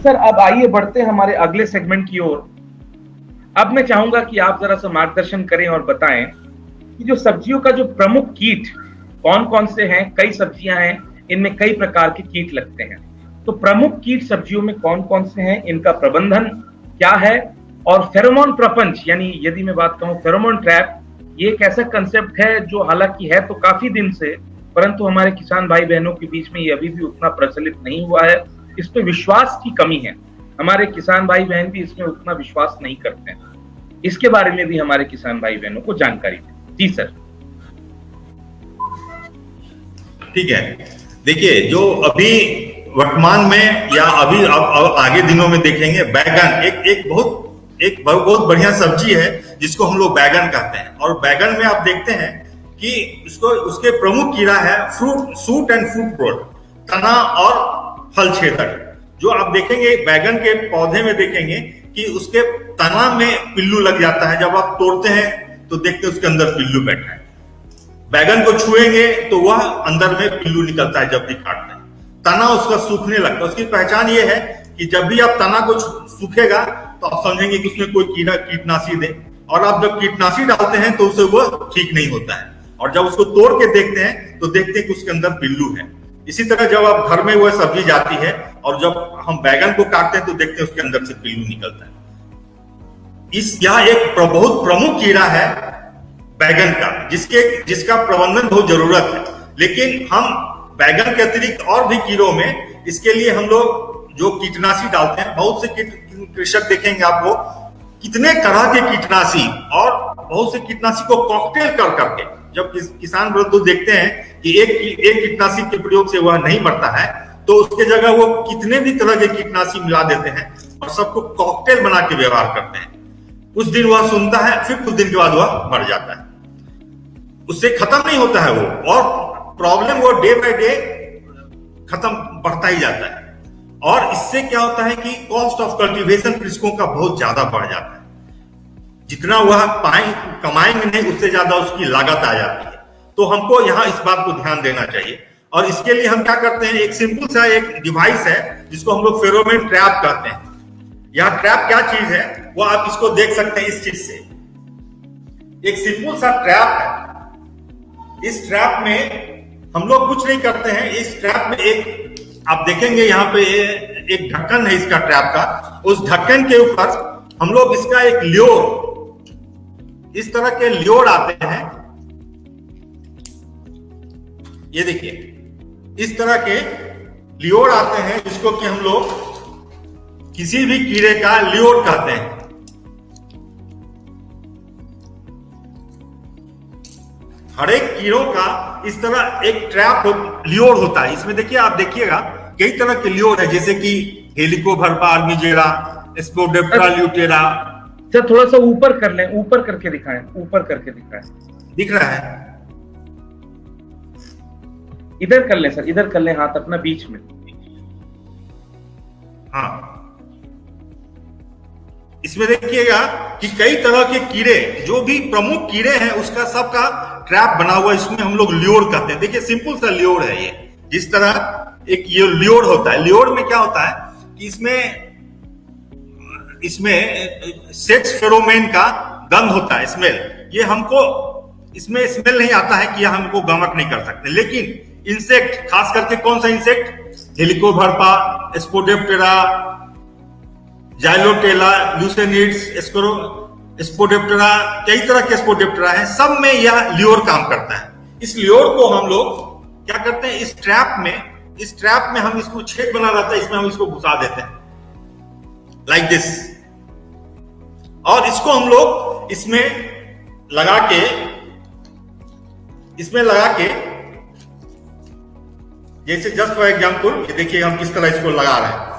Sir अब आइए बढ़ते हैं हमारे अगले सेगमेंट की ओर। अब मैं चाहूंगा कि आप जरा सा मार्गदर्शन करें और बताएं कि जो सब्जियों का जो प्रमुख कीट कौन कौन से हैं। कई सब्जियां हैं, इनमें कई प्रकार के कीट लगते हैं, तो प्रमुख कीट सब्जियों में कौन कौन से हैं, इनका प्रबंधन क्या है, और फेरोमोन प्रपंच यानी यदि मैं बात कहूं फेरोमोन ट्रैप, ये एक ऐसा कंसेप्ट है जो हालांकि है तो काफी दिन से, परंतु हमारे किसान भाई बहनों के बीच में ये अभी भी उतना प्रचलित नहीं हुआ है। इस पे विश्वास की कमी है, हमारे किसान भाई बहन भी इसमें उतना विश्वास नहीं करते हैं। इसके बारे में भी हमारे किसान भाई बहनों को जानकारी दें। जी सर। ठीक है, देखिए जो अभी वर्तमान में या अभी अब आगे दिनों में देखेंगे, बैगन एक बहुत बढ़िया सब्जी है जिसको हम लोग बैगन कहते हैं। और बैगन में आप देखते हैं कि उसके प्रमुख कीड़ा है सूट एंड फ्रूट रोट, तना और फल छेदक। जो आप देखेंगे बैगन के पौधे में देखेंगे कि उसके तना में पिल्लू लग जाता है। जब आप तोड़ते हैं तो देखते हैं उसके अंदर पिल्लू बैठा है। बैगन को छुएंगे तो वह अंदर में पिल्लू निकलता है जब भी काटते हैं। तना उसका सूखने लगता है। उसकी पहचान ये है कि जब भी आप तना को सूखेगा तो आप समझेंगे कि उसमें कोई कीटनाशी दे, और आप जब कीटनाशी डालते हैं तो उसे वो ठीक नहीं होता है। और जब उसको तोड़ के देखते हैं तो देखते हैं कि उसके अंदर पिल्लू है। इसी तरह जब आप घर में वह सब्जी जाती है और जब हम बैगन को काटते हैं तो देखते हैं उसके अंदर से पिल्लू निकलता है। यह एक बहुत प्रमुख कीड़ा है बैगन का, जिसका प्रबंधन बहुत जरूरत है। लेकिन हम बैगन के अतिरिक्त और भी कीड़ों में इसके लिए हम लोग जो कीटनाशी डालते हैं, बहुत से कृषक देखेंगे आपको कितने तरह के कीटनाशी और बहुत से कीटनाशी को कॉकटेल कर करके, जब किसान बंधु देखते हैं कि एक कीटनाशी के प्रयोग से वह नहीं मरता है तो उसके जगह वो कितने भी तरह के कीटनाशी मिला देते हैं और सबको कॉकटेल बना के व्यवहार करते हैं। कुछ दिन वह सुनता है, फिर कुछ दिन के बाद वह मर जाता है। उससे खत्म नहीं होता है वो, और प्रॉब्लम वो डे बाय डे खत्म बढ़ता ही जाता है। और इससे क्या होता है कि कॉस्ट ऑफ कल्टीवेशन कृषकों का बहुत ज्यादा बढ़ जाता है। जितना वह कमाएंगे नहीं, उससे ज्यादा उसकी लागत आ जाती है। तो हमको यहाँ इस बात को ध्यान देना चाहिए। और इसके लिए हम क्या करते हैं, एक सिंपल सा एक डिवाइस है जिसको हम लोग फेरोमोन ट्रैप कहते हैं। यह ट्रैप क्या चीज है वो आप इसको देख सकते हैं इस चीज से। एक सिंपल सा ट्रैप है। इस ट्रैप में हम लोग कुछ नहीं करते हैं। इस ट्रैप में एक आप देखेंगे यहाँ पे एक ढक्कन है इसका ट्रैप का। उस ढक्कन के ऊपर हम लोग इसका एक ल्योर, इस तरह के ल्योर आते हैं, ये देखिए इस तरह के ल्योर आते हैं जिसको कि हम लोग किसी भी कीड़े का ल्योर कहते हैं। हर एक कीड़ों का इस तरह एक ट्रैप ल्योर होता है। इसमें देखिए, आप देखिएगा कई तरह के ल्योर है, जैसे कि हेलिकोवर्पा आर्मीजेरा, स्पोडेप्टेरा ल्यूटेरा। सर थोड़ा सा ऊपर कर लें, ऊपर करके दिखाएं, ऊपर करके दिखाएं। दिख रहा है? इधर कर लें सर, इधर कर लें हाथ अपना बीच में। हाँ, इसमें देखिएगा कि कई तरह के कीड़े, जो भी प्रमुख कीड़े हैं उसका सबका ट्रैप बना हुआ, इसमें हम लोग ल्योर कहते हैं। देखिए सिंपल सा ल्योर है ये। जिस तरह एक ये ल्योर होता है, ल्योर में क्या होता है कि इसमें सेक्स फेरोमोन का गंध होता है, स्मेल। ये हमको इसमें स्मेल नहीं आता है कि हमको गमक नहीं कर सकते। लेकिन इंसेक्ट, खास करके कौन सा इंसेक्ट, हेलिकोवर्पा, स्पोडेप्टेरा, जाइलोटेला, ल्यूसेनिड्स, स्पोडेप्टेरा, कई तरह के स्पोडेप्टेरा हैं, सब में यह ल्योर काम करता है। इस ल्योर को हम लोग क्या करते हैं, इस ट्रैप में हम इसको छेद बना रहता है, इसमें हम इसको घुसा देते हैं लाइक दिस। और इसको हम लोग इसमें लगा के जैसे जस्ट फॉर एग्जाम्पल ये देखिए हम किस तरह इसको लगा रहे हैं।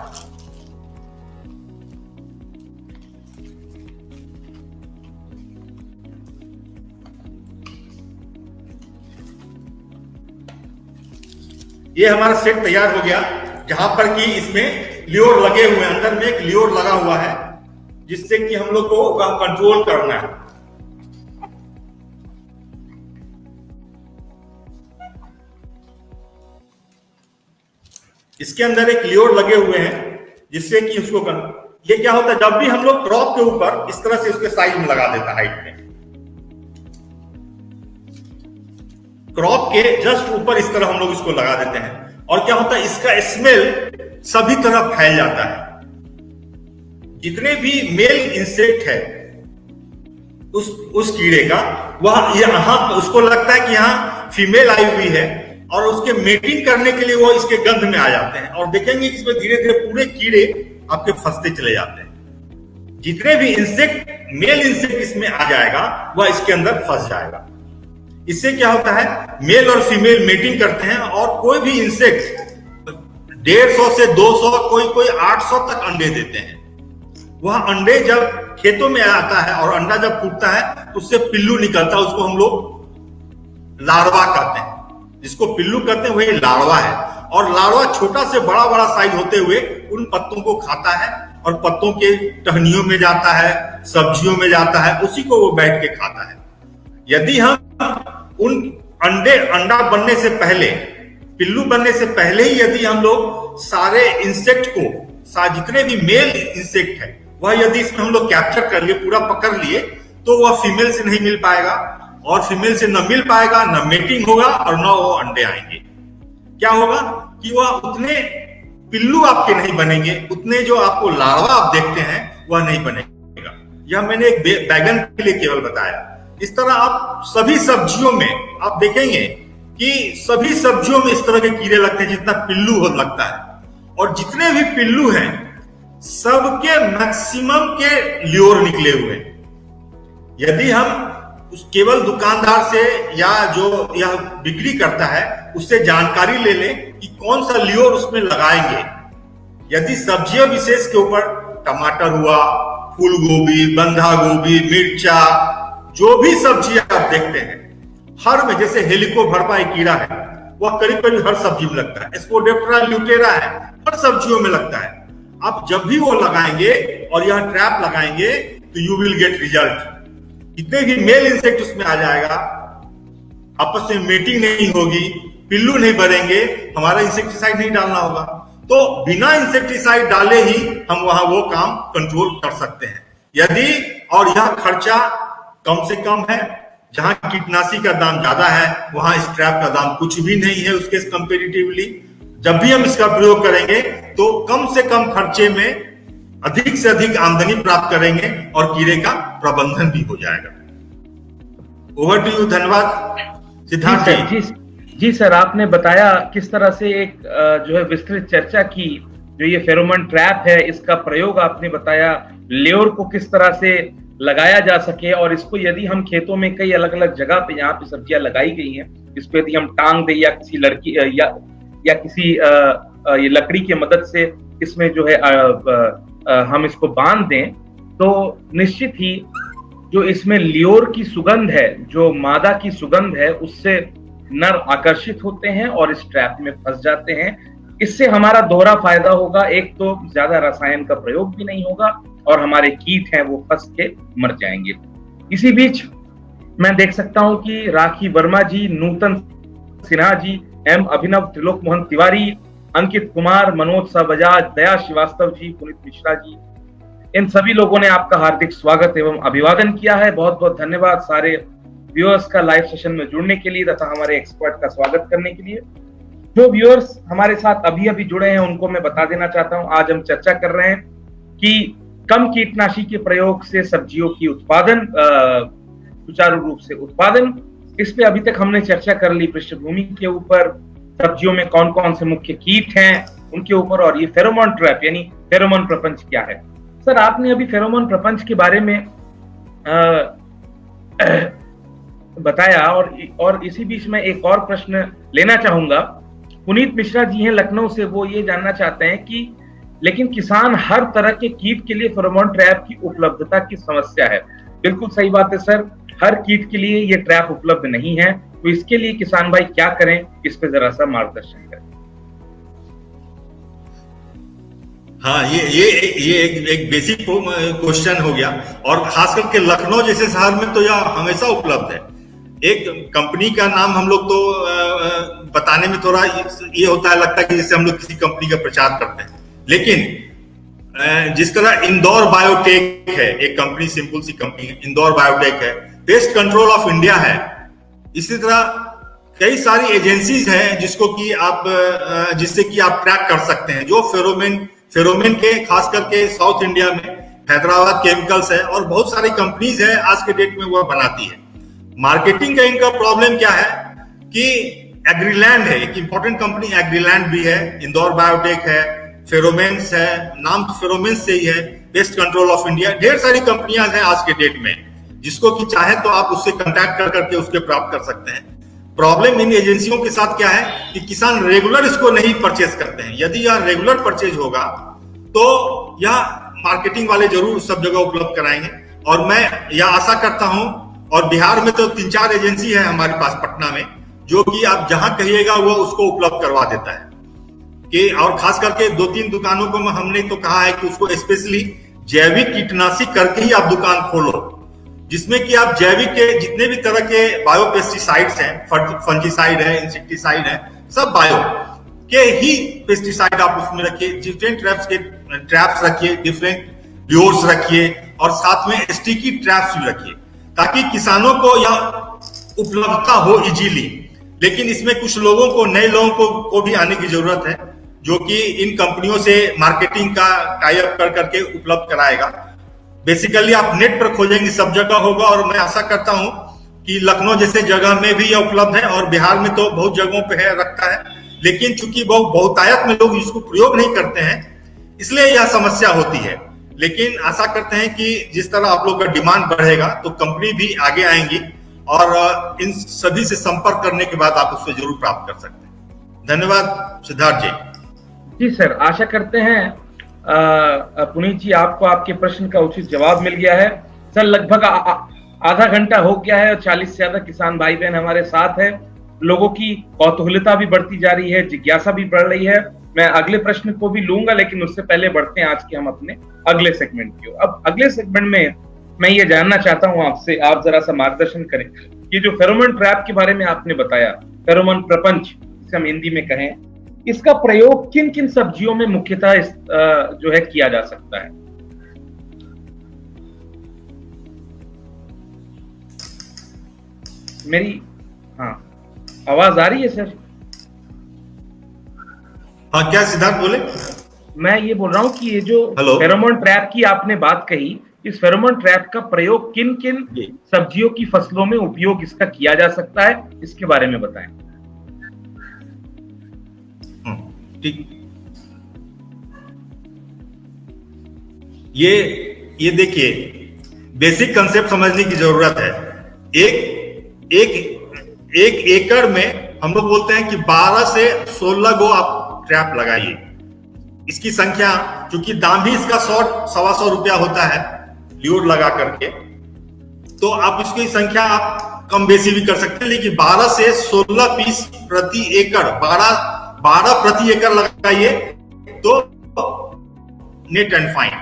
ये हमारा सेट तैयार हो गया, जहां पर कि इसमें ल्योर लगे हुए हैं। अंदर में एक ल्योर लगा हुआ है जिससे कि हम लोग को कंट्रोल करना है। इसके अंदर एक ल्योर लगे हुए हैं जिससे कि ये क्या होता है, जब भी हम लोग क्रॉप के ऊपर इस तरह से उसके साइड में लगा देता है, हाइट में, क्रॉप के जस्ट ऊपर इस तरह हम लोग इसको लगा देते हैं, और क्या होता है, इसका स्मेल सभी तरफ फैल जाता है। जितने भी मेल इंसेक्ट है उस कीड़े का, वह यहाँ उसको लगता है कि यहाँ फीमेल आई हुई है, और उसके मेटिंग करने के लिए वो इसके गंध में आ जाते हैं, और देखेंगे कि इसमें धीरे धीरे पूरे कीड़े आपके फंसते चले जाते हैं। जितने भी इंसेक्ट, मेल इंसेक्ट इसमें आ जाएगा, वह इसके अंदर फंस जाएगा। इससे क्या होता है, मेल और फीमेल मेटिंग करते हैं, और कोई भी इंसेक्ट 150 से 200, कोई 800 तक अंडे देते हैं। वह अंडे जब खेतों में आता है और अंडा जब फूटता है तो उससे पिल्लू निकलता है, उसको हम लोग लार्वा कहते हैं। जिसको पिल्लू कहते हैं वही लार्वा है, और लार्वा छोटा से बड़ा बड़ा साइज होते हुए उन पत्तों को खाता है, और पत्तों के टहनियों में जाता है, सब्जियों में जाता है, उसी को वो बैठ के खाता है। यदि हम उन अंडा बनने से पहले, पिल्लू बनने से पहले ही यदि हम लोग सारे इंसेक्ट को, जितने भी मेल इंसेक्ट है, वह यदि इसमें हम लोग कैप्चर कर लिए, पूरा पकड़ लिए, तो वह फीमेल से नहीं मिल पाएगा, और फीमेल से न मिल पाएगा, न मेटिंग होगा, और न वो अंडे आएंगे। क्या होगा कि वह उतने पिल्लू आपके नहीं बनेंगे, उतने जो आपको लार्वा आप देखते हैं वह नहीं बनेगा। यह मैंने एक बैगन के लिए केवल बताया। इस तरह आप सभी सब्जियों में आप देखेंगे कि सभी सब्जियों में इस तरह के कीड़े लगते हैं, जितना पिल्लू हो लगता है, और जितने भी पिल्लू हैं सबके मैक्सिमम के ल्योर निकले हुए हैं। यदि हम उस केवल दुकानदार से या जो यह बिक्री करता है उससे जानकारी ले लें कि कौन सा ल्योर उसमें लगाएंगे। यदि सब्जियों विशेष के ऊपर टमाटर हुआ, फूल गोभी, बंधा गोभी, मिर्चा, जो भी सब्जी आप देखते हैं, हर में, जैसे हेलिकोवर्पा एक कीड़ा है, वह करीब करीब हर सब्जी में लगता है। स्पोडेप्टेरा ल्यूटेरा है, हर सब्जियों में लगता है। आप जब भी वो लगाएंगे और यह ट्रैप लगाएंगे तो यू विल गेट रिजल्ट। जितने भी मेल इंसेक्ट उसमें आ जाएगा, आपस में मीटिंग नहीं होगी, पिल्लू नहीं भरेंगे, हमारा इंसेक्टिसाइड नहीं डालना होगा, तो बिना इंसेक्टिसाइड डाले ही हम वहां वो काम कंट्रोल कर सकते हैं। यदि, और यह खर्चा कम से कम है, जहां कीटनाशी का दाम ज्यादा है वहां इस ट्रैप का दाम कुछ भी नहीं है उसके कंपेरिटिवली। जब भी हम इसका प्रयोग करेंगे तो कम से कम खर्चे में अधिक से अधिक आमदनी प्राप्त करेंगे, और कीड़े का प्रबंधन भी हो जाएगा। Over to you. धन्यवाद सिद्धार्थ जी सर, आपने बताया किस तरह से एक जो है विस्तृत चर्चा की, जो ये फेरोमोन ट्रैप है इसका प्रयोग आपने बताया, लेयर को किस तरह से लगाया जा सके, और इसको यदि हम खेतों में कई अलग अलग जगह पे जहाँ पे सब्जियां लगाई गई हैं, इस पे यदि हम टांग दे या किसी लड़की या किसी ये लकड़ी की मदद से इसमें जो है हम इसको बांध दें, तो निश्चित ही जो इसमें लियोर की सुगंध है, जो मादा की सुगंध है, उससे नर आकर्षित होते हैं और इस ट्रैप में फंस जाते हैं। इससे हमारा दोहरा फायदा होगा, एक तो ज्यादा रसायन का प्रयोग भी नहीं होगा, और हमारे कीट हैं वो फंस के मर जाएंगे। इसी बीच मैं देख सकता हूं कि राखी वर्मा जी, नूतन सिन्हा जी, एम अभिनव, त्रिलोक मोहन तिवारी, अंकित कुमार, मनोज सा बजाज, दया श्रीवास्तव जी, पुनीत मिश्रा जी, इन सभी लोगों ने आपका हार्दिक स्वागत एवं अभिवादन किया है। बहुत बहुत धन्यवाद सारे व्यूअर्स का लाइव सेशन में जुड़ने के लिए तथा हमारे एक्सपर्ट का स्वागत करने के लिए। जो व्यूअर्स हमारे साथ अभी अभी जुड़े हैं उनको मैं बता देना चाहता हूं, आज हम चर्चा कर रहे हैं कि कम कीटनाशी के प्रयोग से सब्जियों की उत्पादन, सुचारू रूप से उत्पादन, इस पे अभी तक हमने चर्चा कर ली पृष्ठभूमि के ऊपर, सब्जियों में कौन कौन से मुख्य कीट हैं उनके ऊपर, और ये फेरोमोन ट्रैप यानी फेरोमोन प्रपंच क्या है। सर, आपने अभी फेरोमोन प्रपंच के बारे में बताया, और इसी बीच में एक और प्रश्न लेना चाहूंगा। पुनीत मिश्रा जी हैं लखनऊ से, वो ये जानना चाहते हैं कि लेकिन किसान हर तरह के कीट के लिए फेरोमोन ट्रैप की उपलब्धता की समस्या है। बिल्कुल सही बात है सर, हर कीट के लिए ये ट्रैप उपलब्ध नहीं है, तो इसके लिए किसान भाई क्या करें, इस पे जरा सा मार्गदर्शन करें। हाँ, ये एक बेसिक क्वेश्चन हो गया, और खास करके लखनऊ जैसे शहर में तो यह हमेशा उपलब्ध है। एक कंपनी का नाम हम लोग तो बताने में थोड़ा ये होता है, लगता है कि जैसे हम लोग किसी कंपनी का प्रचार करते हैं, लेकिन जिस तरह इंदौर बायोटेक है, एक कंपनी, सिंपल सी कंपनी है, इंदौर बायोटेक है, पेस्ट कंट्रोल ऑफ इंडिया है, इसी तरह कई सारी एजेंसीज हैं जिसको कि आप जिससे कि आप ट्रैक कर सकते हैं, जो फेरोमेन के खास करके साउथ इंडिया में हैदराबाद केमिकल्स है और बहुत सारी कंपनीज है आज के डेट में वो बनाती है। मार्केटिंग का इनका प्रॉब्लम क्या है कि एग्रीलैंड है, एक इंपॉर्टेंट कंपनी एग्रीलैंड भी है, इंदौर बायोटेक है, फेरोमेन्स है, नाम फेरोमेन्स से ही है, पेस्ट कंट्रोल ऑफ इंडिया, ढेर सारी कंपनियां हैं आज के डेट में, जिसको कि चाहे तो आप उससे कांटेक्ट कर करके उसके प्राप्त कर सकते हैं। प्रॉब्लम इन एजेंसियों के साथ क्या है कि किसान रेगुलर इसको नहीं परचेज करते हैं। यदि यह रेगुलर परचेज होगा तो यह मार्केटिंग वाले जरूर सब जगह उपलब्ध कराएंगे, और मैं यह आशा करता हूं, और बिहार में तो 3-4 एजेंसी है हमारे पास पटना में, जो कि आप जहां कहिएगा वो उसको उपलब्ध करवा देता है कि, और खास करके 2-3 दुकानों को हमने तो कहा है कि उसको स्पेशली जैविक कीटनाशक करके ही आप दुकान खोलो, जिसमें कि आप जैविक के जितने भी तरह के बायोपेस्टिसाइड्स हैं, फंजीसाइड है, इंसेक्टिसाइड है, सब बायो के ही पेस्टिसाइड आप उसमें रखिए, डिफरेंट ट्रैप्स रखिए, डिफरेंट ल्योर्स रखिए, और साथ में स्टिकी ट्रैप्स भी रखिए, ताकि किसानों को यह उपलब्धता हो इजीली। लेकिन इसमें कुछ लोगों को, नए लोगों को भी आने की जरूरत है, जो कि इन कंपनियों से मार्केटिंग का टाई अप कर करके उपलब्ध कराएगा। बेसिकली आप नेट पर खोजेंगे, सब जगह होगा, और मैं आशा करता हूं कि लखनऊ जैसे जगह में भी यह उपलब्ध है, और बिहार में तो बहुत जगहों पे है, रखता है, लेकिन चूंकि बहुतायत में लोग इसको प्रयोग नहीं करते हैं, इसलिए यह समस्या होती है। लेकिन आशा करते हैं कि जिस तरह आप लोग का डिमांड बढ़ेगा तो कंपनी भी आगे आएंगी, और इन सभी से संपर्क करने के बाद आप उससे जरूर प्राप्त कर सकते हैं। धन्यवाद सिद्धार्थ जी। जी सर, आशा करते हैं पुनीत जी आपको आपके प्रश्न का उचित जवाब मिल गया है। सर लगभग आधा घंटा हो गया है और 40 से ज्यादा किसान भाई बहन हमारे साथ है। लोगों की कौतूहलता भी बढ़ती जा रही है, जिज्ञासा भी बढ़ रही है। मैं अगले प्रश्न को भी लूंगा, लेकिन उससे पहले बढ़ते हैं आज के हम अपने अगले सेगमेंट की ओर। अब अगले सेगमेंट में मैं ये जानना चाहता हूं आपसे, आप जरा सा मार्गदर्शन करें। ये जो फेरोमोन ट्रैप के बारे में आपने बताया, फेरोमोन प्रपंच जिसे हम हिंदी में कहें, इसका प्रयोग किन किन सब्जियों में मुख्यतः जो है किया जा सकता है? मेरी आवाज आ रही है सर? हाँ, क्या सिद्धार्थ बोले? मैं ये बोल रहा हूँ कि ये जो फेरोमोन ट्रैप की आपने बात कही, इस फेरोमोन ट्रैप का प्रयोग किन किन सब्जियों की फसलों में उपयोग इसका किया जा सकता है, इसके बारे में बताएं। ठीक, ये देखिए, बेसिक कंसेप्ट समझने की जरूरत है। एक एकड़ में हम लोग बोलते हैं कि 12 से 16 गो आप ट्रैप लगाइए। इसकी संख्या, क्योंकि दाम भी इसका 100-125 रुपया होता है ल्योर लगा करके, तो आप इसकी संख्या आप कम बेसी भी कर सकते हैं, लेकिन 12 से 16 पीस प्रति एकड़, 12 प्रति एकड़ लगाइए तो नेट एंड फाइन।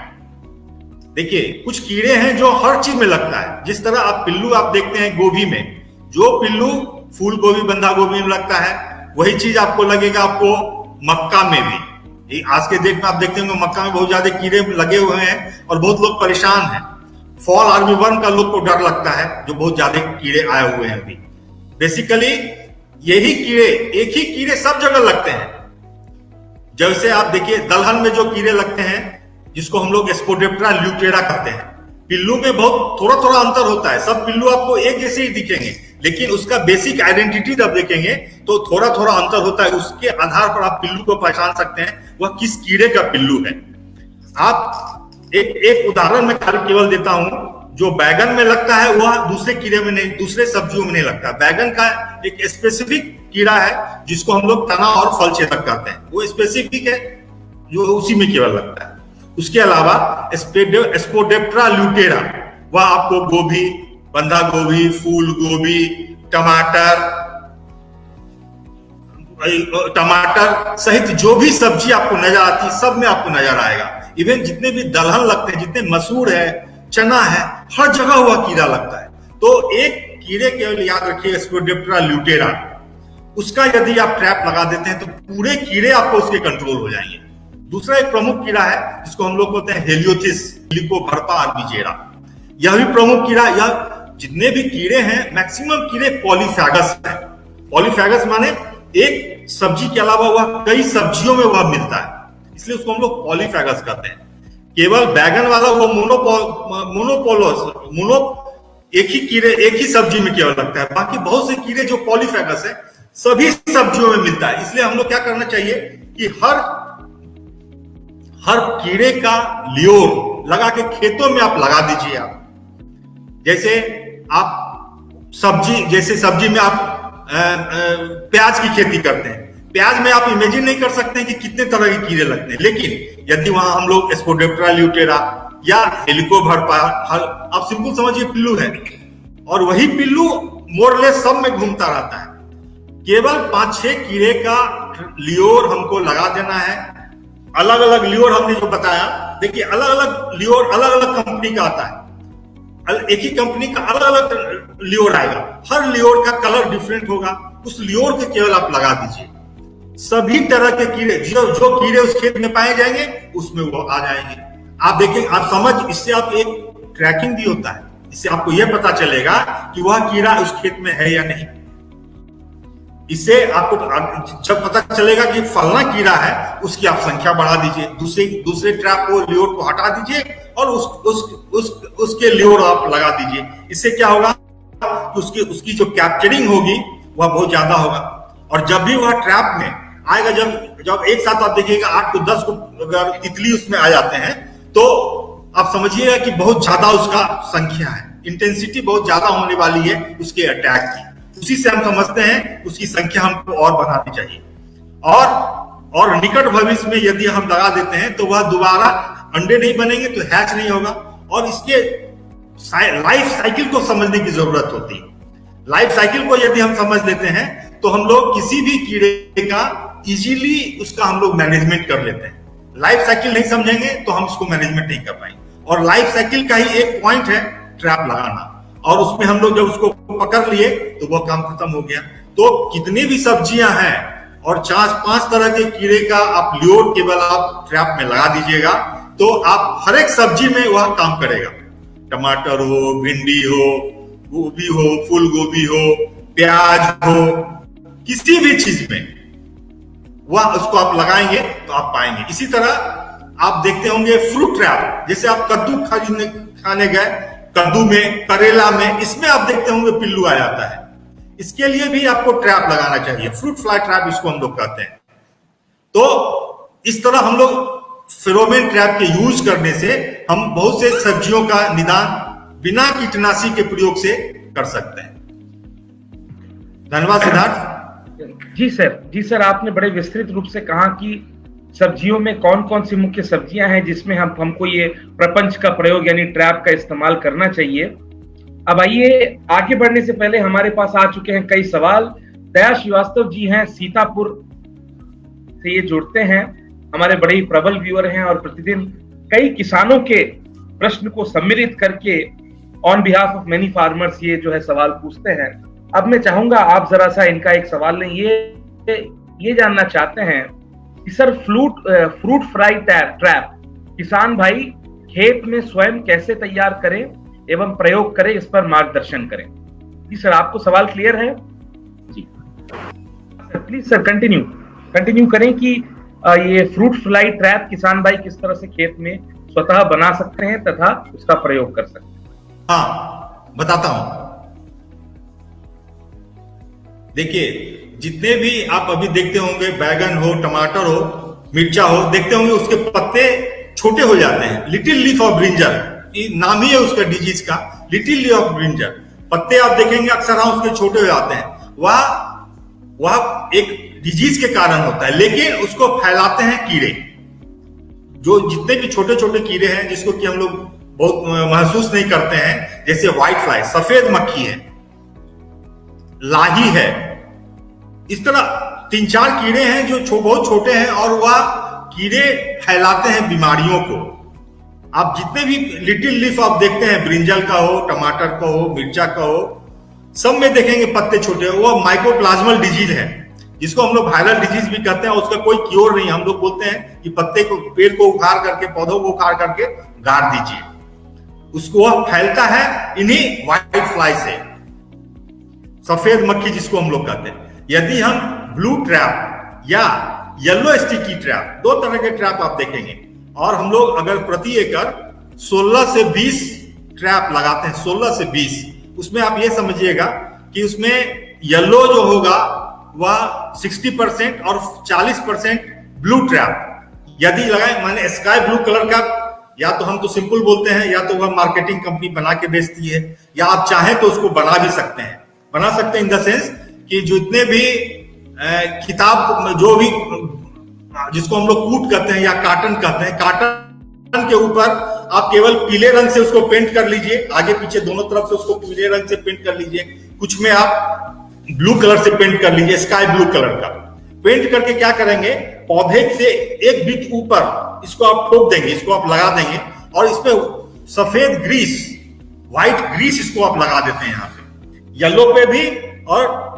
देखिए, कुछ कीड़े हैं जो हर चीज में लगता है। जिस तरह आप पिल्लू आप देखते हैं गोभी में, जो पिल्लू फूल गोभी, बंधा गोभी में लगता है, वही चीज आपको लगेगा आपको मक्का में भी। आज के डेट में आप देखते होंगे मक्का में बहुत ज्यादा कीड़े लगे हुए हैं और बहुत लोग परेशान हैं। फॉल आर्मीवर्म का लोग को डर लगता है, जो बहुत ज्यादा कीड़े आए हुए हैं अभी। बेसिकली यही कीड़े, एक ही कीड़े सब जगह लगते हैं। जैसे आप देखिए दलहन में जो कीड़े लगते हैं, जिसको हम लोग स्पोडेप्टेरा ल्यूटेरा कहते हैं, पिल्लू में बहुत थोड़ा अंतर होता है। सब पिल्लू आपको एक जैसे ही दिखेंगे, लेकिन उसका बेसिक आइडेंटिटी जब देखेंगे तो थोड़ा अंतर होता है। उसके आधार पर आप पिल्लू को पहचान सकते हैं वह किस कीड़े का पिल्लू है। आप एक उदाहरण मैं केवल देता हूं। जो बैगन में लगता है वह दूसरे कीड़े में नहीं, दूसरे सब्जियों में नहीं लगता। बैगन का एक स्पेसिफिक कीड़ा है जिसको हम लोग तना और फल छेदक कहते हैं, वो स्पेसिफिक है जो उसी में केवल लगता है। उसके अलावा स्पोडेप्टेरा ल्यूटेरा, वह आपको गोभी, बंधा गोभी, फूल गोभी, टमाटर सहित जो भी सब्जी आपको नजर आती है, सब में आपको नजर आएगा। इवन जितने भी दलहन लगते हैं, जितने मसूर है, चना है, हर जगह हुआ कीड़ा लगता है। तो एक कीड़े केवल याद रखिए, स्पोडेप्टेरा ल्यूटेरा, उसका यदि आप ट्रैप लगा देते हैं तो पूरे कीड़े आपको उसके कंट्रोल हो जाएंगे। दूसरा एक प्रमुख कीड़ा है जिसको हम लोग बोलते हैं हेलियोथिस हेलिकोबार्पा अर्बिजेरा। यह भी प्रमुख कीड़ा, यह जितने भी कीड़े हैं मैक्सिमम कीड़े पॉलीफैगस है। पॉलीफैगस माने एक सब्जी के अलावा वह कई सब्जियों में वह मिलता है, इसलिए उसको हम लोग पॉलीफैगस कहते हैं। केवल बैगन वाला वो एक ही कीड़े एक ही सब्जी में केवल लगता है, बाकी बहुत से कीड़े जो पॉलीफैगस है सभी सब्जियों में मिलता है। इसलिए हम लोग क्या करना चाहिए कि हर कीड़े का लियोर लगा के खेतों में आप लगा दीजिए। आप जैसे सब्जी में आप प्याज की खेती करते हैं, प्याज में आप इमेजिन नहीं कर सकते हैं कि कितने तरह के कीड़े लगते हैं, लेकिन यदि वहां हम लोग स्पोडेप्टेरा ल्यूटेरा या हेलिकोबार्पा, आप सिंपल समझिए पिल्लू है, और वही पिल्लू मोरलेस सब में घूमता रहता है। केवल 5-6 कीड़े का लियोर हमको लगा देना है। अलग अलग लियोर हमने जो बताया, देखिए अलग अलग लियोर अलग अलग कंपनी का आता है, एक ही कंपनी का अलग अलग लियोर आएगा, हर लियोर का कलर डिफरेंट होगा, उस लियोर के केवल आप लगा दीजिए। सभी तरह के कीड़े जो कीड़े उस खेत में पाए जाएंगे उसमें वो आ जाएंगे। आप देखिए, आप इससे आप एक ट्रैकिंग भी होता है, इससे आपको यह पता चलेगा कि वह कीड़ा उस खेत में है या नहीं। इससे आपको जब पता चलेगा कि फलना कीड़ा है, उसकी आप संख्या बढ़ा दीजिए, दूसरे ट्रैप को लियोर को हटा दीजिए और उसके लियोर आप लगा दीजिए। इससे क्या होगा कि उसकी जो कैप्चरिंग होगी वह बहुत ज्यादा होगा, और जब भी वह ट्रैप में आएगा, जब एक साथ आप देखिएगा 8 को 10 को अगर तितली उसमें आ जाते हैं, तो आप समझिएगा कि बहुत ज्यादा उसका संख्या है, इंटेंसिटी बहुत ज्यादा होने वाली है उसके अटैक की। उसी से हम समझते हैं उसकी संख्या हमको और बढ़ानी चाहिए, और निकट भविष्य में यदि हम लगा देते हैं तो वह दोबारा अंडे नहीं बनेंगे, तो हैच नहीं होगा, और इसके लाइफ साइकिल को समझने की जरूरत होती है। लाइफ साइकिल को यदि हम समझ लेते हैं तो हम लोग किसी भी कीड़े का इजीली उसका हम लोग मैनेजमेंट कर लेते हैं। लाइफ साइकिल नहीं समझेंगे तो हम इसको मैनेजमेंट नहीं कर पाएंगे, और लाइफ साइकिल का ही एक पॉइंट है ट्रैप लगाना, और उसमें हम लोग जब उसको पकड़ लिए तो वह काम खत्म हो गया। तो कितनी भी सब्जियां हैं और 4-5 तरह के कीड़े का आप लियोर केवल आप ट्रैप में लगा दीजिएगा, तो आप हर एक सब्जी में वह काम करेगा। टमाटर हो, भिंडी हो, गोभी हो, फूल गोभी हो, प्याज हो, किसी भी चीज में वह उसको आप लगाएंगे तो आप पाएंगे। इसी तरह आप देखते होंगे फ्रूट ट्रैप, जैसे आप कद्दू खाने गए, कद्दू में, करेला में, इसमें आप देखते होंगे पिल्लू आ जाता है। इसके लिए भी आपको ट्रैप लगाना चाहिए, फ्रूट फ्लाई ट्रैप इसको हम लोग कहते हैं। तो इस तरह हम लोग फेरोमोन ट्रैप के यूज करने से हम बहुत से सब्जियों का निदान बिना कीटनाशी के प्रयोग से कर सकते हैं। धन्यवाद सिद्धार्थ। जी सर, आपने बड़े विस्तृत रूप से कहा कि सब्जियों में कौन कौन सी मुख्य सब्जियां हैं जिसमें हमको ये प्रपंच का प्रयोग यानी ट्रैप का इस्तेमाल करना चाहिए। अब आइए, आगे बढ़ने से पहले हमारे पास आ चुके हैं कई सवाल। दया श्रीवास्तव जी हैं, सीतापुर से ये जुड़ते हैं, हमारे बड़े ही प्रबल व्यूअर हैं और प्रतिदिन कई किसानों के प्रश्न को सम्मिलित करके on behalf of many farmers ये जो है सवाल पूछते हैं। अब मैं चाहूंगा आप जरा सा इनका एक सवाल लें। ये जानना चाहते हैं कि सर फ्रूट फ्लाई ट्रैप किसान भाई खेत में स्वयं कैसे तैयार करें एवं प्रयोग करें, इस पर मार्गदर्शन करें। जी सर, आपको सवाल क्लियर है? जी प्लीज सर कंटिन्यू करें कि ये फ्रूट फ्लाई ट्रैप किसान भाई किस तरह से खेत में स्वतः बना सकते हैं तथा उसका प्रयोग कर सकते हैं। हाँ, बताता हूं। देखिए, जितने भी आप अभी देखते होंगे, बैगन हो, टमाटर हो, मिर्चा हो, देखते होंगे उसके पत्ते छोटे हो जाते हैं। लिटिल लीफ ऑफ ब्रिंजल नाम ही है उसका डिजीज का, लिटिल लीफ ऑफ ब्रिंजल। पत्ते आप देखेंगे अक्सर उसके छोटे हो जाते हैं। वह एक डिजीज के कारण होता है, लेकिन उसको फैलाते हैं कीड़े, जो जितने भी छोटे छोटे कीड़े हैं जिसको कि हम लोग बहुत महसूस नहीं करते हैं, जैसे व्हाइट फ्लाई, सफेद मक्खी है, लाही है, इस तरह 3-4 कीड़े हैं जो बहुत छोटे हैं और वह कीड़े फैलाते हैं बीमारियों को। आप जितने भी लिटिल लीफ आप देखते हैं, ब्रिंजल का हो, टमाटर का हो, मिर्चा का हो, सब में देखेंगे पत्ते छोटे, वो माइकोप्लाज्मल डिजीज है। जिसको हम लोग वायरल डिजीज भी कहते हैं, उसका कोई क्योर नहीं। हम लोग बोलते हैं कि पत्ते को, पेड़ को उखाड़ करके, पौधों को उखाड़ करके गाड़ दीजिए, उसको वह फैलता है इन्हीं व्हाइट फ्लाई से, सफेद मक्खी जिसको हम लोग कहते हैं। यदि हम ब्लू ट्रैप या येलो स्टिकी ट्रैप, दो तरह के ट्रैप आप देखेंगे, और हम लोग अगर प्रति एकड़ 16 से 20 ट्रैप लगाते हैं, 16 से 20, उसमें आप ये समझिएगा कि उसमें येलो जो होगा वह 60% और 40% ब्लू ट्रैप यदि लगाए, माने स्काई ब्लू कलर का, या तो हम तो सिंपल बोलते हैं, या तो वह मार्केटिंग कंपनी बना के बेचती है, या आप चाहें तो उसको बना भी सकते हैं। बना सकते हैं इन द सेंस कि जितने भी किताब, जो भी जिसको हम लोग कूट कहते हैं या कार्टन कहते हैं, कार्टन के ऊपर आप केवल पीले रंग से उसको पेंट कर लीजिए, आगे पीछे दोनों तरफ से उसको पीले रंग से पेंट कर लीजिए, कुछ में आप ब्लू कलर से पेंट कर लीजिए, स्काई ब्लू कलर का पेंट करके क्या करेंगे, पौधे से एक बीट ऊपर इसको आप ठोक देंगे, इसको आप लगा देंगे, और इस पे सफेद ग्रीस, व्हाइट ग्रीस इसको आप लगा देते हैं, यहाँ पे येलो पे भी और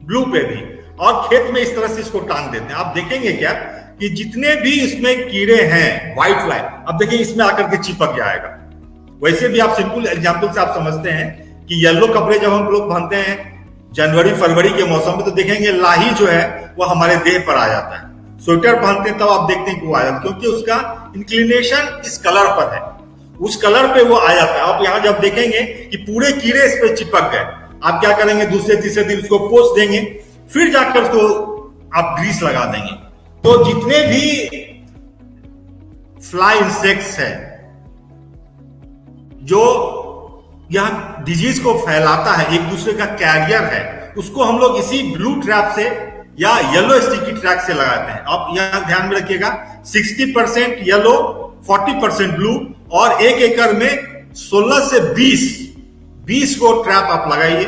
ब्लू पे भी, और खेत में इस तरह से इसको टांग देते हैं। आप देखेंगे क्या कि जितने भी इसमें कीड़े हैं व्हाइट फ्लाई, अब देखिए इसमें आकर के चिपक जाएगा। वैसे भी आप सिंपल एग्जांपल से आप समझते हैं कि येलो कपड़े जब हम लोग पहनते हैं जनवरी फरवरी के मौसम में, तो देखेंगे लाही जो है वो हमारे देह पर आ जाता है। स्वेटर पहनते हैं तब आप देखते हैं कि वो आ जाता है, क्योंकि उसका इंक्लिनेशन इस कलर पर है, उस कलर पे वो आ जाता है। आप यहाँ जब देखेंगे कि पूरे कीड़े इस पे चिपक गए, आप क्या करेंगे, दूसरे तीसरे दिन उसको पोंछ देंगे, फिर जाकर उसको आप ग्रीस लगा देंगे। तो जितने भी फ्लाई इंसेक्ट्स है जो यह डिजीज को फैलाता है, एक दूसरे का कैरियर है, उसको हम लोग इसी ब्लू ट्रैप से या येलो स्टिकी ट्रैप से लगाते हैं। आप यहां ध्यान में रखिएगा, 60% येलो, 40% ब्लू, और एक एकड़ में 16 से 20 को ट्रैप आप लगाइए,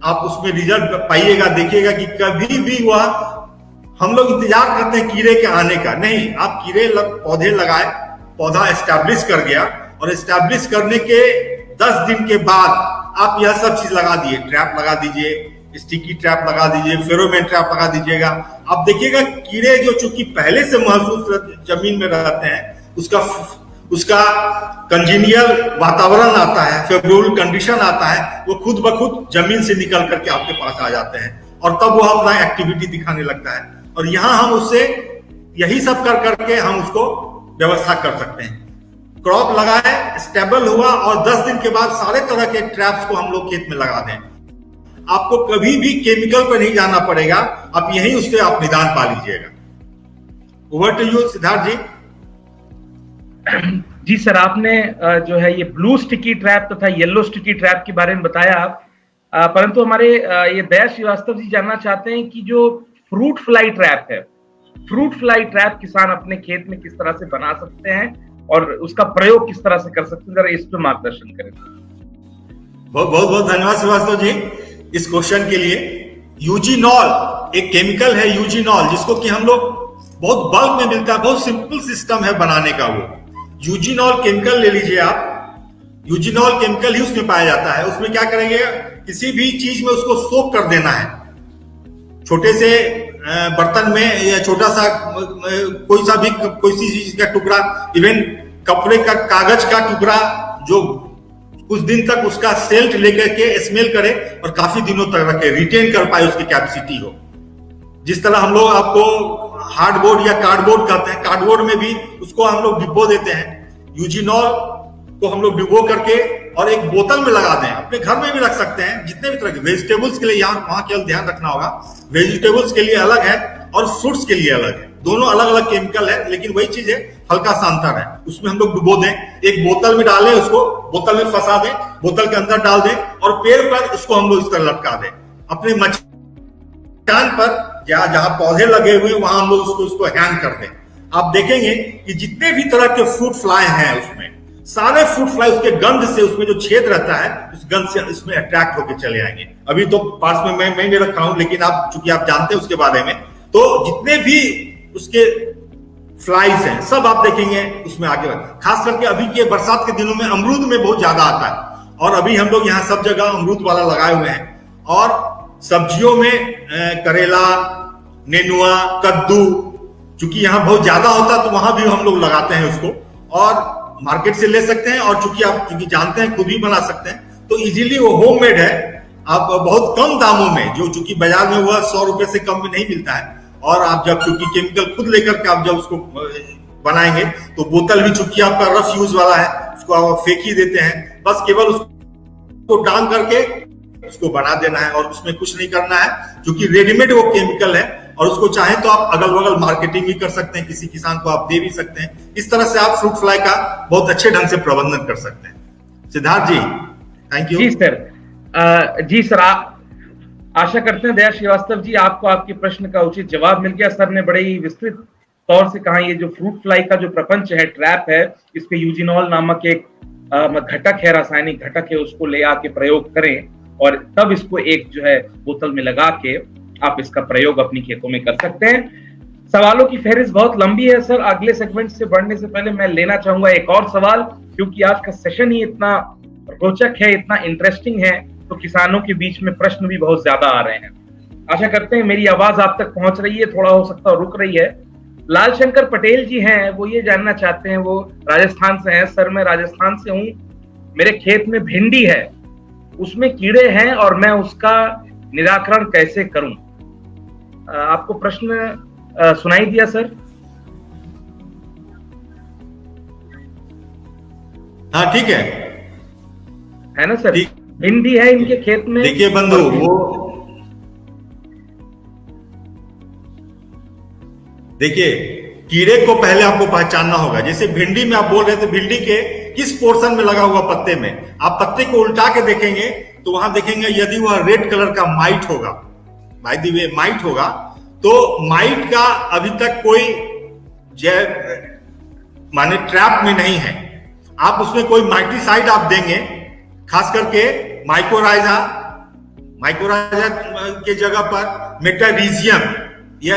आप उसमें रिजल्ट पाइएगा। देखिएगा कि कभी भी वह, हम लोग इंतजार करते हैं कीड़े के आने का, नहीं, आप पौधे लगाए, पौधा एस्टैब्लिश कर गया, और एस्टैब्लिश करने के 10 दिन के बाद आप यह सब चीज लगा दिए, ट्रैप लगा दीजिए, स्टिकी ट्रैप लगा दीजिए, फेरोमोन ट्रैप लगा दीजिएगा। आप देखिएगा कीड़े जो चूंकि पहले से महसूस जमीन में रहते हैं, उसका कंजीनियल वातावरण आता है, फेवरेबल कंडीशन आता है, वो खुद ब खुद जमीन से निकल करके आपके पास आ जाते हैं, और तब वो अपना एक्टिविटी दिखाने लगता है। और यहां हम उससे यही सब कर करके हम उसको व्यवस्था कर सकते हैं। क्रॉप लगाए, स्टेबल हुआ, और 10 दिन के बाद सारे तरह के ट्रैप्स को हम लोग खेत में लगा दें। आपको कभी भी केमिकल पर नहीं जाना पड़ेगा, आप यही उससे आप निदान पा लीजिएगा। Over to you Siddharth ji. जी सर, आपने जो है ये ब्लू स्टिकी ट्रैप तथा येलो स्टिकी ट्रैप के बारे में बताया आप, परंतु हमारे ये दया श्रीवास्तव जी जानना चाहते हैं कि जो फ्रूट फ्लाई ट्रैप है, फ्रूट फ्लाई ट्रैप किसान अपने खेत में किस तरह से बना सकते हैं और उसका प्रयोग किस तरह से कर सकते हैं, जरा इस पर मार्गदर्शन करें। बहुत बहुत धन्यवाद श्रीवास्तव जी इस क्वेश्चन के लिए। यूजीनॉल एक केमिकल है, यूजीनॉल, जिसको कि हम लोग बहुत बल्क में मिलता है, बहुत सिंपल सिस्टम है बनाने का। वो यूजीनॉल केमिकल ले लीजिए आप, यूजीनॉल केमिकल ही उसमें पाया जाता है। उसमें क्या करेंगे, किसी भी चीज में उसको सोक कर देना है, छोटे से बर्तन में या छोटा सा कोई सी चीज का टुकड़ा, इवन कपड़े का, कागज का टुकड़ा, जो कुछ दिन तक उसका सेल्ट लेकर के स्मेल करे और काफी दिनों तक रखे, रिटेन कर पाए, उसकी कैपेसिटी हो। जिस तरह हम लोग आपको हार्डबोर्ड या कार्डबोर्ड कहते हैं, कार्डबोर्ड में भी उसको हम लोग डिब्बो देते हैं। यूजीनॉल को हम लोग डिब्बो करके और एक बोतल में लगा दें, अपने घर में भी रख सकते हैं। जितने भी तरह के वेजिटेबल्स के लिए यहाँ वहां केवल ध्यान रखना होगा, वेजिटेबल्स के लिए अलग है और फ्रूट्स के लिए अलग है, दोनों अलग अलग केमिकल है, लेकिन वही चीज है, हल्का सा अंतर है। उसमें हम लोग डुबो दें, एक बोतल में डालें, उसको बोतल में फंसा दें, बोतल के अंदर डाल दें, और पेड़ पर उसको हम लोग इस तरह लटका दें। अपने मचान पर जहां पौधे लगे हुए वहां हम लोग उसको हैंग कर दें। आप देखेंगे कि जितने भी तरह के फ्रूट फ्लाई हैं, उसमें सारे फ्रूट फ्लाई उसके गंध से, उसमें जो छेद रहता है उस गंध से इसमें अट्रैक्ट होकर चले आएंगे। अभी तो पास में मैं नहीं रखा हूं, लेकिन आप चूंकि आप जानते हैं उसके बारे में, तो जितने भी उसके फ्लाइज हैं सब आप देखेंगे उसमें आगे बढ़। खास करके अभी के बरसात के दिनों में अमरूद में बहुत ज्यादा आता है, और अभी हम लोग यहाँ सब जगह अमरूद वाला लगाए हुए हैं। और सब्जियों में करेला, नेनुआ, कद्दू, चूंकि यहाँ बहुत ज्यादा होता है तो वहां भी हम लोग लगाते हैं उसको, और मार्केट से ले सकते हैं, और चूंकि जानते हैं खुद भी बना सकते हैं, तो इजीली वो होममेड है। आप बहुत कम दामों में, जो चूंकि बाजार में वह 100 रुपए से कम में नहीं मिलता है, और आप जब चूंकि केमिकल खुद लेकर के आप जब उसको बनाएंगे तो बोतल भी चूंकि आपका रफ यूज वाला है, उसको आप फेंक ही देते हैं, बस केवल उसको डाल करके उसको बना देना है और उसमें कुछ नहीं करना है, क्योंकि रेडीमेड वो केमिकल है। और उसको चाहे तो आप अगल बगल मार्केटिंग भी कर सकते हैं, किसी किसान को आप दे भी सकते हैं। इस तरह से आप फ्रूट फ्लाई का बहुत अच्छे ढंग से प्रबंधन कर सकते हैं। Siddharth ji, thank you. जी सर, जी सर, आशा करते हैं दया श्रीवास्तव जी आपको आपके प्रश्न का उचित जवाब मिल गया। सर ने बड़े ही विस्तृत तौर से कहा ये जो फ्रूट फ्लाई का जो प्रपंच है, ट्रैप है, इस पे यूजिनॉल नामक एक घटक है, रासायनिक घटक है, उसको ले आके प्रयोग करें और तब इसको एक जो है बोतल में लगा के आप इसका प्रयोग अपनी खेतों में कर सकते हैं। सवालों की फहरिस्त बहुत लंबी है सर, अगले सेगमेंट से बढ़ने से पहले मैं लेना चाहूंगा एक और सवाल, क्योंकि आज का सेशन ही इतना रोचक है, इतना इंटरेस्टिंग है, तो किसानों के बीच में प्रश्न भी बहुत ज्यादा आ रहे हैं। आशा करते हैं मेरी आवाज आप तक पहुंच रही है, थोड़ा हो सकता है रुक रही है। लाल शंकर पटेल जी हैं, वो ये जानना चाहते हैं, वो राजस्थान से हैं। सर मैं राजस्थान से हूँ, मेरे खेत में भिंडी है, उसमें कीड़े हैं और मैं उसका निराकरण कैसे करूं? आपको प्रश्न सुनाई दिया सर? हाँ ठीक है ना सर? भिंडी है इनके खेत में। देखिए बंधु, वो देखिए कीड़े को पहले आपको पहचानना होगा। जैसे भिंडी में आप बोल रहे थे, भिंडी के किस पोर्शन में लगा हुआ पत्ते में, आप पत्ते को उल्टा के देखेंगे तो वहां देखेंगे यदि वह रेड कलर का माइट होगा, बाय द वे माइट होगा, तो माइट का अभी तक कोई माने ट्रैप में नहीं है। आप उसमें कोई माइटिसाइड आप देंगे, खास करके माइकोराइजा के जगह पर मेटारिजियम, यह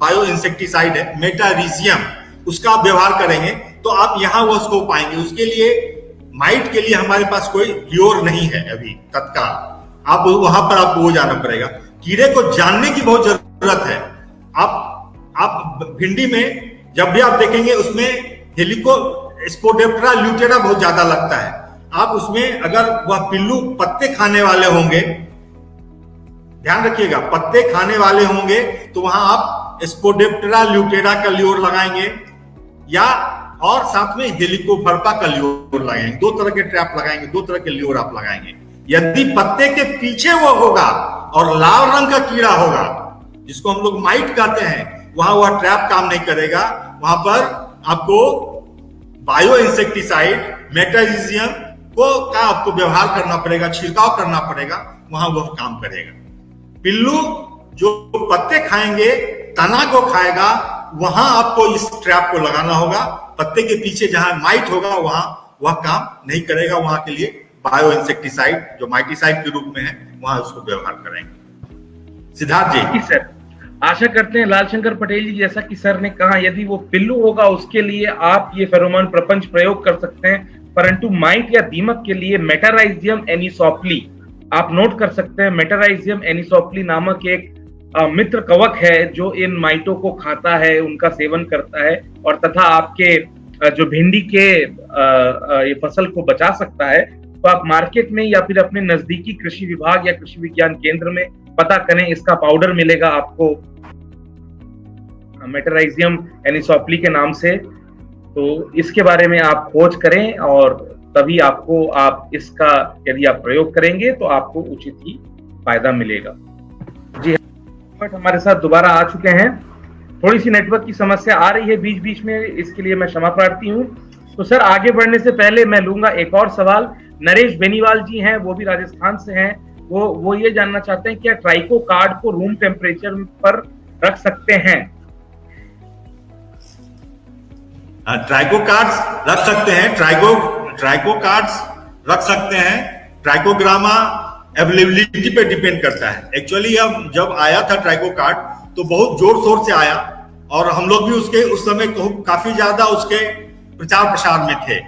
बायो इंसेक्टिसाइड है, मेटारिजियम, उसका आप व्यवहार करेंगे तो आप यहां वो उसको पाएंगे। उसके लिए माइट के लिए हमारे पास कोई ल्योर नहीं है अभी तत्काल, आप वहां पर आपको वो जाना पड़ेगा। कीड़े को जानने की बहुत जरूरत है। आप भिंडी में जब भी आप देखेंगे उसमें हेलिकोस्पोडेप्टेरा ल्यूटेरा बहुत ज्यादा लगता है। आप उसमें अगर वह पिल्लू पत्ते खाने वाले होंगे, ध्यान रखिएगा, पत्ते खाने वाले होंगे तो वहां आप स्पोडेप्टेरा ल्यूटेरा का ल्योर लगाएंगे, या और साथ में हेलिकोवर्पा का ल्योर लगाएंगे। दो तरह के ट्रैप लगाएंगे, दो तरह के ल्योर आप लगाएंगे। यदि पत्ते के पीछे वो होगा और लाल रंग का कीड़ा होगा, जिसको हम लोग माइट कहते हैं, वहां वह ट्रैप काम नहीं करेगा। वहां पर आपको बायो इंसेक्टिसाइड, मेटारिजियम का आपको व्यवहार करना पड़ेगा, छिड़काव करना पड़ेगा, वहां वह काम करेगा। पिल्लू जो पत्ते खाएंगे, तना को खाएगा, वहां आपको इस ट्रैप को लगाना होगा। पत्ते के पीछे जहां माइट होगा वहां वह काम नहीं करेगा। वहां के लिए बायो इंसेक्टिसाइड जो माइटिसाइड के रूप में है, वहां उसको व्यवहार करेंगे। सिद्धार्थ जी सर, आशा करते हैं लाल शंकर पटेल जी, जैसा कि सर ने कहा, यदि वो पिल्लू होगा उसके लिए आप ये फेरोमोन प्रपंच प्रयोग कर सकते हैं, परंतु माइट या दीमक के लिए मेटाराइजियम एनिसोप्ली आप नोट कर सकते हैं। मेटाराइजियम एनिसोप्ली नामक एक मित्र कवक है जो इन माइटों को खाता है, उनका सेवन करता है और तथा आपके जो भिंडी के ये फसल को बचा सकता है। तो आप मार्केट में या फिर अपने नजदीकी कृषि विभाग या कृषि विज्ञान केंद्र में पता करें, इसका पाउडर मिलेगा आपको मेटाराइजियम एनिसोप्ली के नाम से। तो इसके बारे में आप खोज करें और तभी आपको आप इसका यदि आप प्रयोग करेंगे तो आपको उचित ही फायदा मिलेगा। जी बट हमारे साथ दोबारा आ चुके हैं। थोड़ी सी नेटवर्क की समस्या आ रही है बीच बीच में, इसके लिए मैं क्षमा प्रार्थी हूँ। तो सर आगे बढ़ने से पहले मैं लूंगा एक और सवाल। नरेश बेनीवाल जी हैं, वो भी राजस्थान से हैं। वो ये जानना चाहते हैं क्या ट्राइको कार्ड को रूम टेम्परेचर पर रख सकते हैं? ट्राइको कार्ड्स रख सकते हैं, ट्राइको कार्ड्स रख सकते हैं। ट्राइकोग्रामा अवेलेबिलिटी पे डिपेंड करता है। एक्चुअली अब जब आया था ट्राइको कार्ड तो बहुत जोर शोर से आया और हम लोग भी उसके उस समय काफी ज्यादा उसके प्रचार प्रसार में थे।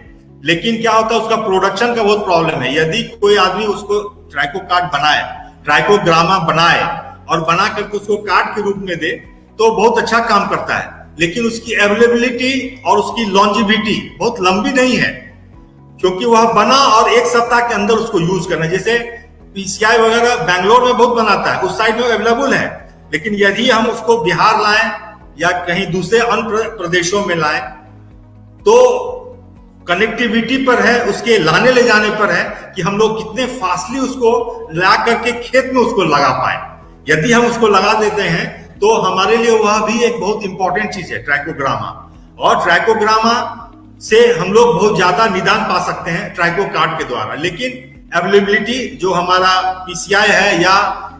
लेकिन क्या होता है, उसका प्रोडक्शन का बहुत प्रॉब्लम है। यदि कोई आदमी उसको ट्राइकोकार्ड बनाए, ट्राइकोग्रामा बनाए और बना करके उसको कार्ड के रूप में दे तो बहुत अच्छा काम करता है, लेकिन उसकी अवेलेबिलिटी और उसकी लॉन्जिविटी बहुत लंबी नहीं है, क्योंकि वह बना और एक सप्ताह के अंदर उसको यूज करना। जैसे पीसीआई वगैरह बैंगलोर में बहुत बनाता है, उस साइड में अवेलेबल है, लेकिन यदि हम उसको बिहार लाएं या कहीं दूसरे अन्य प्रदेशों में लाएं तो कनेक्टिविटी पर है, उसके लाने ले जाने पर है कि हम लोग कितने फास्टली उसको ला करके खेत में उसको लगा पाए। यदि हम उसको लगा देते हैं तो हमारे लिए वह भी एक बहुत इंपॉर्टेंट चीज है ट्राइकोग्रामा, और ट्राइकोग्रामा से हम लोग बहुत ज्यादा निदान पा सकते हैं ट्राइको कार्ड के द्वारा। लेकिन अवेलेबिलिटी जो हमारा पीसीआई है या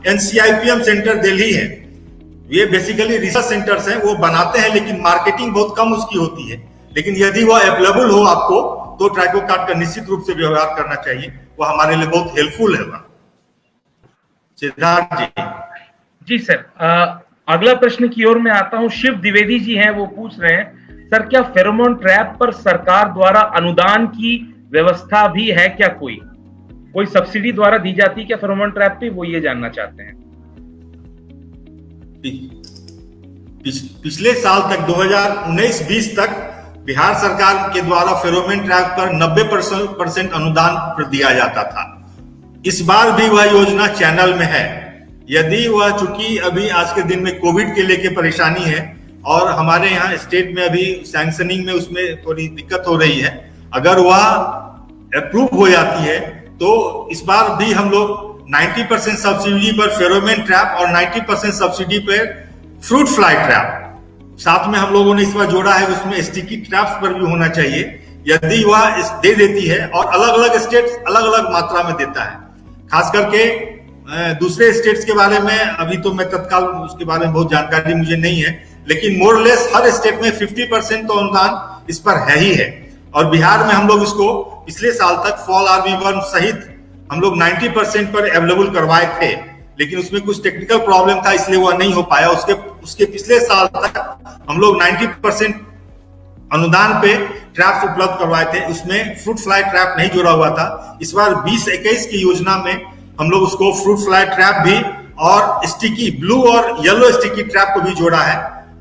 एनसीआईपीएम सेंटर दिल्ली है, ये बेसिकली रिसर्च सेंटर्स हैं, वो बनाते हैं लेकिन मार्केटिंग बहुत कम उसकी होती है। लेकिन यदि वो अवेलेबल हो आपको तो ट्राइको कार्ड का निश्चित रूप से व्यवहार करना चाहिए, वो हमारे लिए बहुत हेल्पफुल है। सिद्धार्थ जी। जी सर, अगला प्रश्न की ओर मैं आता हूं। शिव द्विवेदी जी हैं, वो पूछ रहे हैं, सर क्या फेरोमोन ट्रैप पर सरकार द्वारा अनुदान की व्यवस्था भी है क्या? कोई सब्सिडी द्वारा दी जाती है क्या फेरोमोन ट्रैप पे? वो ये जानना चाहते हैं। पिछले साल तक 2019-20 तक बिहार सरकार के द्वारा फेरोमोन ट्रैप पर 90% अनुदान दिया जाता था। इस बार भी वह योजना चैनल में है। यदि वह, चूंकि अभी आज के दिन में कोविड के लेके परेशानी है और हमारे यहाँ स्टेट में अभी सैंक्शनिंग में उसमें थोड़ी दिक्कत हो रही है, अगर वह अप्रूव हो जाती है तो इस बार भी हम लोग 90% सब्सिडी पर फेरोमोन ट्रैप और 90% सब्सिडी पर फ्रूट फ्लाई ट्रैप, साथ में हम लोगों ने इस बार जोड़ा है, उसमें स्टिकी ट्रैप्स पर भी होना चाहिए। यदि वह दे देती है, और अलग अलग स्टेट अलग अलग मात्रा में देता है, खास करके दूसरे स्टेट्स के बारे में अभी तो मैं तत्काल उसके बारे में बहुत जानकारी मुझे नहीं है, लेकिन मोरलेस हर स्टेट में 50% तो अनुदान इस पर है ही है। और बिहार में हम लोग इसको पिछले साल तक फॉल आर्मीवर्म सहित हम लोग 90% पर अवेलेबल करवाए थे, लेकिन उसमें कुछ टेक्निकल प्रॉब्लम था, इसलिए वह नहीं हो पाया। उसके पिछले साल तक हम लोग 90% अनुदान पे ट्रैप्स उपलब्ध करवाए थे, उसमें फ्रूट फ्लाई ट्रैप नहीं जुड़ा हुआ था। इस बार 2021 की योजना में हम लोग उसको फ्रूट फ्लाई ट्रैप भी और स्टिकी ब्लू और येलो स्टिकी ट्रैप को भी जोड़ा है।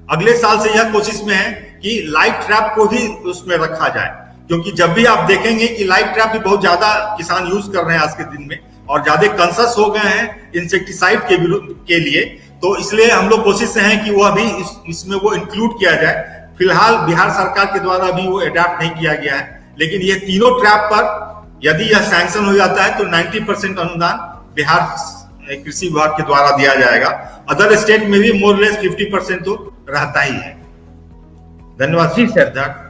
अगले साल से यह कोशिश में है कि लाइट ट्रैप को भी उसमें रखा जाए, क्योंकि जब भी आप देखेंगे कि लाइट ट्रैप भी बहुत ज्यादा किसान यूज कर रहे हैं आज के दिन में, और ज्यादा कंसस हो गए हैं इंसेक्टिसाइड के लिए, तो इसलिए हम लोग कोशिश से हैं कि वह भी इसमें वो इंक्लूड किया जाए। फिलहाल बिहार सरकार के द्वारा भी वो अडॉप्ट नहीं किया गया है, लेकिन ये तीनों ट्रैप पर यदि यह सैंक्शन हो जाता है तो 90% अनुदान बिहार कृषि विभाग के द्वारा दिया जाएगा। अदर स्टेट में भी मोरलेस 50% तो रहता ही है। धन्यवाद जी सर,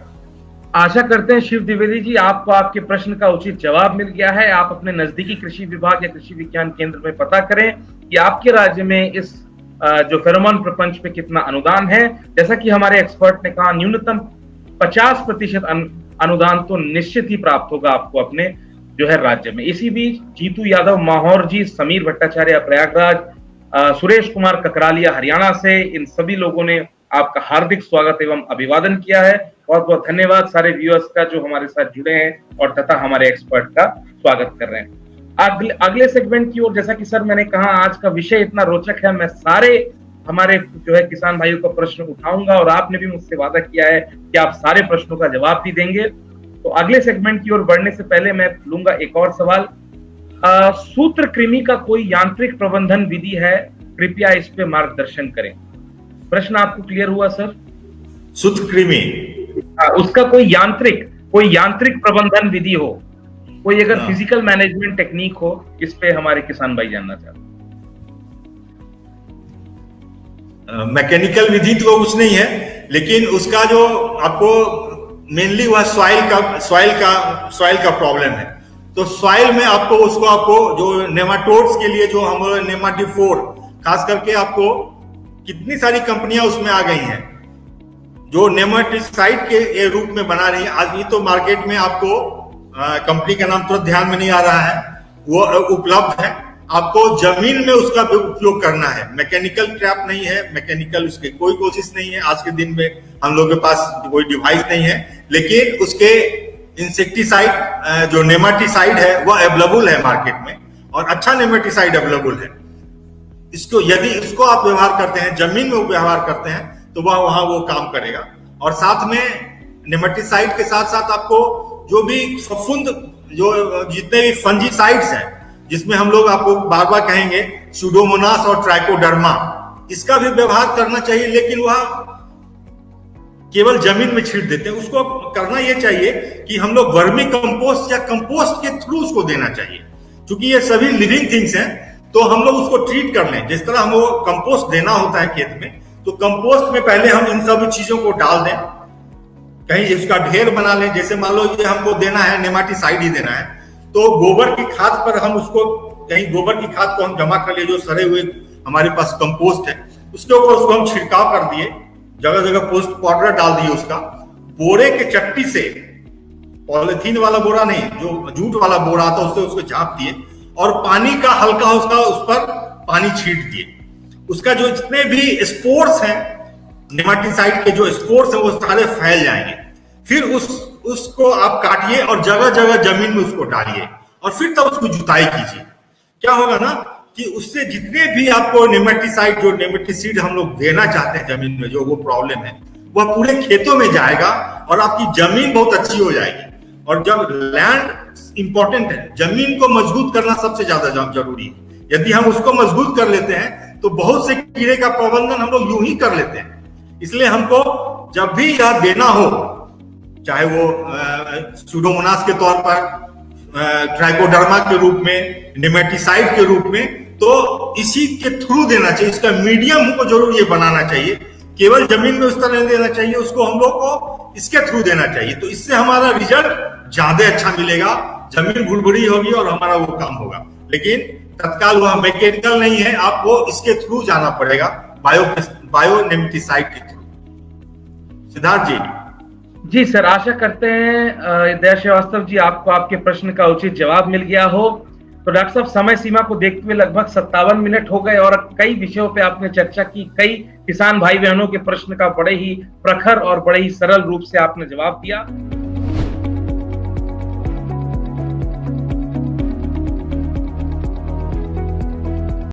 आशा करते हैं शिव द्विवेदी जी आपको आपके प्रश्न का उचित जवाब मिल गया है। आप अपने नजदीकी कृषि विभाग या कृषि विज्ञान केंद्र में पता करें कि आपके राज्य में इस जो फेरोमोन प्रपंच पे कितना अनुदान है। जैसा कि हमारे एक्सपर्ट ने कहा, न्यूनतम 50% अनुदान तो निश्चित ही प्राप्त होगा आपको अपने जो है राज्य में। इसी बीच जीतू यादव माहौर जी, समीर भट्टाचार्य प्रयागराज, सुरेश कुमार ककरालिया हरियाणा से, इन सभी लोगों ने आपका हार्दिक स्वागत एवं अभिवादन किया है। बहुत बहुत धन्यवाद सारे व्यूअर्स का जो हमारे साथ जुड़े हैं और तथा हमारे एक्सपर्ट का स्वागत कर रहे हैं। अगले सेगमेंट की ओर, जैसा कि सर मैंने कहा आज का विषय इतना रोचक है, मैं सारे हमारे जो है किसान भाइयों का प्रश्न उठाऊंगा और आपने भी मुझसे वादा किया है कि आप सारे प्रश्नों का जवाब भी देंगे। तो अगले सेगमेंट की ओर बढ़ने से पहले मैं लूंगा एक और सवाल। सूत्रकृमि का कोई यांत्रिक प्रबंधन विधि है? कृपया इस पे मार्गदर्शन करें। प्रश्न आपको क्लियर हुआ सर? सूत्रकृमि, उसका कोई यांत्रिक प्रबंधन विधि हो, कोई अगर फिजिकल मैनेजमेंट टेक्निक हो, इस पे हमारे किसान भाई जानना चाहते हैं। मैकेनिकल विधि तो कुछ नहीं है, लेकिन उसका जो आपको मेनली वह सॉइल का प्रॉब्लम है। तो सॉइल में आपको जो नेमाटोड्स के लिए जो हम नेमाटिफोर, खास करके आपको कितनी सारी कंपनियां उसमें आ गई हैं जो नेमाटिसाइड के रूप में बना रही है। आज भी तो मार्केट में आपको कंपनी का नाम तुरंत ध्यान में नहीं आ रहा है, वो उपलब्ध है। आपको जमीन में उसका उपयोग करना है, मैकेनिकल ट्रैप नहीं है, मैकेनिकल उसकी कोई कोशिश नहीं है। आज के दिन में हम लोग के पास कोई डिवाइस नहीं है, लेकिन उसके इंसेक्टिसाइड जो नेमाटिसाइड है वह अवेलेबल है मार्केट में, और अच्छा नेमेटिसाइड अवेलेबल है। इसको यदि इसको आप व्यवहार करते हैं, जमीन में व्यवहार करते हैं, तो वह वहां वो काम करेगा। और साथ में नेमेटिसाइड के साथ साथ आपको जो भी फफूंद, जो जितने भी फंजीसाइड्स हैं, जिसमें हम लोग आपको बार बार कहेंगे सूडोमोनास और ट्राइकोडर्मा, इसका भी व्यवहार करना चाहिए। लेकिन वह केवल जमीन में छींट देते हैं। उसको करना यह चाहिए कि हम लोग वर्मी कंपोस्ट या कंपोस्ट के थ्रू उसको देना चाहिए, क्योंकि ये सभी लिविंग थिंग्स हैं। तो हम लोग उसको ट्रीट कर लें। जिस तरह हम वो कंपोस्ट देना होता है खेत में, तो कंपोस्ट में पहले हम इन सभी चीजों को डाल दें, कहीं इसका ढेर बना लें। जैसे मान लो ये हमको देना है, नेमाटीसाइड ही देना है, तो गोबर की खाद पर हम उसको, कहीं गोबर की खाद को हम जमा कर लिए, जो सड़े हुए हमारे पास कंपोस्ट है, उसके ऊपर उसको हम छिड़काव कर दिए, जगह जगह पोस्ट पाउडर डाल दिए उसका। बोरे के चट्टी से, पॉलिथीन वाला बोरा नहीं, जो जूट वाला बोरा आता है, उससे उसको झाँप दिए और पानी का हल्का उसका उस पर पानी छीट दिए। उसका जो जितने भी स्पोर्स हैं, नेमाटीसाइड के जो स्पोर्स हैं, वो सारे फैल जाएंगे। फिर उसको आप काटिए और जगह जगह जमीन में उसको डालिए और फिर तब उसको जुताई कीजिए। क्या होगा ना कि उससे जितने भी आपको नेमेटिसाइड, जो नेमेटिसीड हम लोग देना चाहते हैं जमीन में, जो वो प्रॉब्लम है, वह पूरे खेतों में जाएगा और आपकी जमीन बहुत अच्छी हो जाएगी। और जब लैंड इंपॉर्टेंट है, जमीन को मजबूत करना सबसे ज्यादा जरूरी है। यदि हम उसको मजबूत कर लेते हैं तो बहुत से कीड़े का प्रबंधन हम लोग यूं ही कर लेते हैं। इसलिए हमको जब भी यह देना हो, चाहे वो सूडोमोनास के तौर पर, ट्राइकोडर्मा के रूप में, नेमेटिसाइड के रूप में, तो इसी के थ्रू देना चाहिए। इसका मीडियम हमको जरूर ये बनाना चाहिए। केवल जमीन में उस तरह नहीं देना चाहिए, उसको हम लोग को इसके थ्रू देना चाहिए। तो इससे हमारा रिजल्ट ज्यादा अच्छा मिलेगा, जमीन भुरभुरी होगी और हमारा वो काम होगा। लेकिन तत्काल वह मैकेनिकल नहीं है, आपको इसके थ्रू जाना पड़ेगा, बायो नेमेटिसाइड के थ्रू। सिद्धार्थ जी। जी सर, आशा करते हैं दया श्रीवास्तव जी, आपको आपके प्रश्न का उचित जवाब मिल गया हो। तो डॉक्टर साहब, समय सीमा को देखते हुए लगभग 57 मिनट हो गए और कई विषयों पे आपने चर्चा की। कई किसान भाई बहनों के प्रश्न का बड़े ही प्रखर और बड़े ही सरल रूप से आपने जवाब दिया।